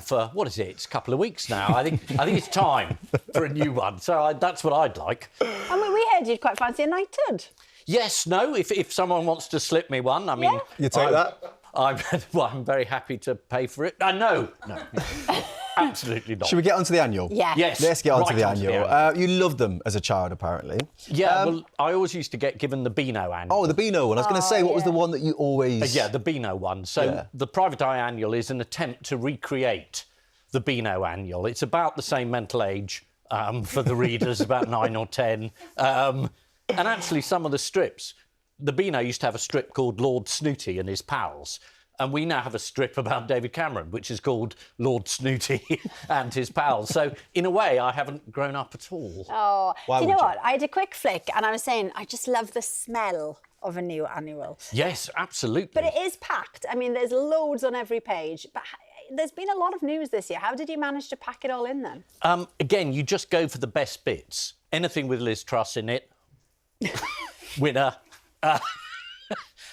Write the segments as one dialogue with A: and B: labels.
A: for, what is it? It's a couple of weeks now. I think it's time for a new one. So that's what I'd like.
B: And we heard you'd quite fancy a knighthood.
A: Yes, no, if someone wants to slip me one, I mean...
B: Yeah.
C: You take that?
A: I'm very happy to pay for it. No. Absolutely not.
C: Should we get onto the annual?
B: Yeah.
A: Yes.
C: Let's get onto
A: right
C: the
A: onto the
C: annual. You loved them as a child, apparently.
A: Yeah, well, I always used to get given the Beano annual.
C: Oh, the Beano one. I was going to say, what was the one that you always...
A: Yeah, the Beano one. So the Private Eye annual is an attempt to recreate the Beano annual. It's about the same mental age for the readers, about 9 or 10. And actually, some of the strips... The Beano used to have a strip called Lord Snooty and His Pals. And we now have a strip about David Cameron, which is called Lord Snooty and His Pals. So, in a way, I haven't grown up at all.
B: Oh,
C: Why
B: do you know
C: would you?
B: what? I had a quick flick and I was saying, I just love the smell of a new annual.
A: Yes, absolutely.
B: But it is packed. I mean, there's loads on every page. But there's been a lot of news this year. How did you manage to pack it all in then?
A: Again, you just go for the best bits. Anything with Liz Truss in it, winner.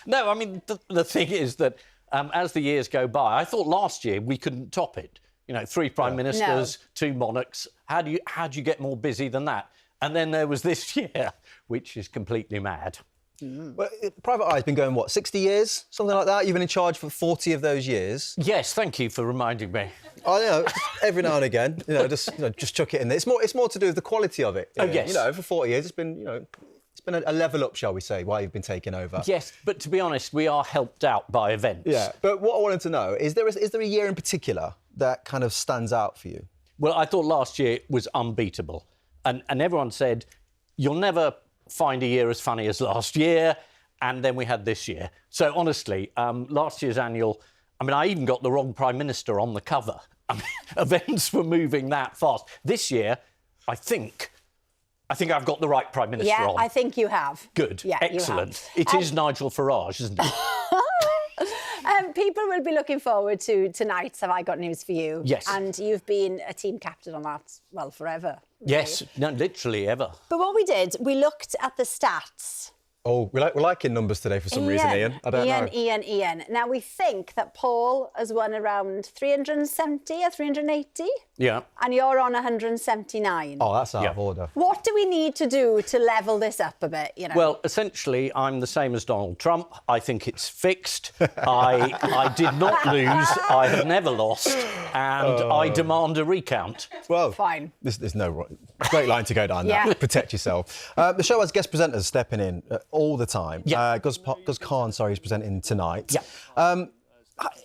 A: No, I mean, the thing is that as the years go by, I thought last year we couldn't top it. You know, 3 prime ministers, 2 monarchs. How do you get more busy than that? And then there was this year, which is completely mad.
C: Well, Private Eye's been going, what, 60 years? Something like that? You've been in charge for 40 of those years?
A: Yes, thank you for reminding me.
C: I know, every now and again, just chuck it in there. It's more to do with the quality of it.
A: Yes.
C: You know, for 40 years, it's been a level up, shall we say, while you've been taking over.
A: Yes, but to be honest, we are helped out by events.
C: Yeah, but what I wanted to know, is there a year in particular that kind of stands out for you?
A: Well, I thought last year was unbeatable. And everyone said, you'll never find a year as funny as last year. And then we had this year. So, honestly, last year's annual, I mean, I even got the wrong Prime Minister on the cover. I mean, events were moving that fast. This year, I think I've got the right Prime Minister on.
B: Yeah, I think you have.
A: Good.
B: Yeah,
A: excellent.
B: You have.
A: It is Nigel Farage, isn't it?
B: People will be looking forward to tonight's Have I Got News for You?
A: Yes.
B: And you've been a team captain on that, well, forever. Really.
A: Yes, no, literally ever.
B: But what we did, we looked at the stats.
C: Oh, we're liking numbers today for some reason, Ian. I don't know.
B: Ian. Now, we think that Paul has won around 370 or 380.
A: Yeah.
B: And you're on 179.
C: Oh, that's out of order.
B: What do we need to do to level this up a bit, you know?
A: Well, essentially, I'm the same as Donald Trump. I think it's fixed. I did not lose. I have never lost. And I demand a recount.
C: Well,
B: fine.
C: There's no great line to go down there.
B: Yeah.
C: Protect yourself. The show has guest presenters stepping in all the time.
A: Yeah.
C: Guz Khan, is presenting tonight.
A: Yeah.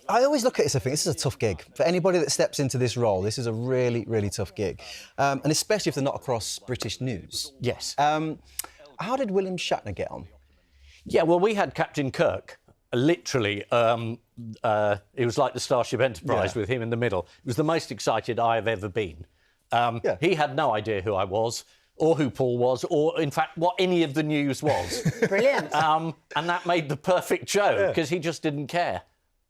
C: I always look at this and think this is a tough gig. For anybody that steps into this role, this is a really, really tough gig. And especially if they're not across British news.
A: Yes.
C: How did William Shatner get on?
A: Yeah, well, we had Captain Kirk. Literally, it was like the Starship Enterprise with him in the middle. It was the most excited I have ever been. He had no idea who I was, or who Paul was, or, in fact, what any of the news was.
B: Brilliant.
A: And that made the perfect show, because he just didn't care.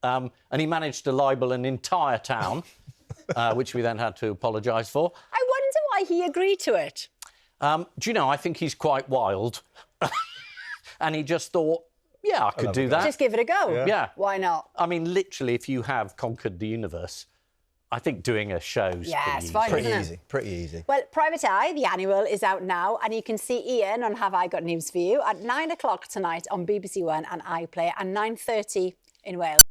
A: And he managed to libel an entire town, which we then had to apologise for.
B: I wonder why he agreed to it.
A: Do you know, I think he's quite wild. And he just thought, yeah, I could do that.
B: Just give it a go.
A: Yeah.
B: Why not?
A: I mean, literally, if you have conquered the universe, I think doing a show's
B: it's fine,
C: Pretty
B: isn't
C: easy. Pretty easy.
B: Well, Private Eye, the annual, is out now, and you can see Ian on Have I Got News for You at 9 o'clock tonight on BBC One and iPlayer, and 9:30 in Wales.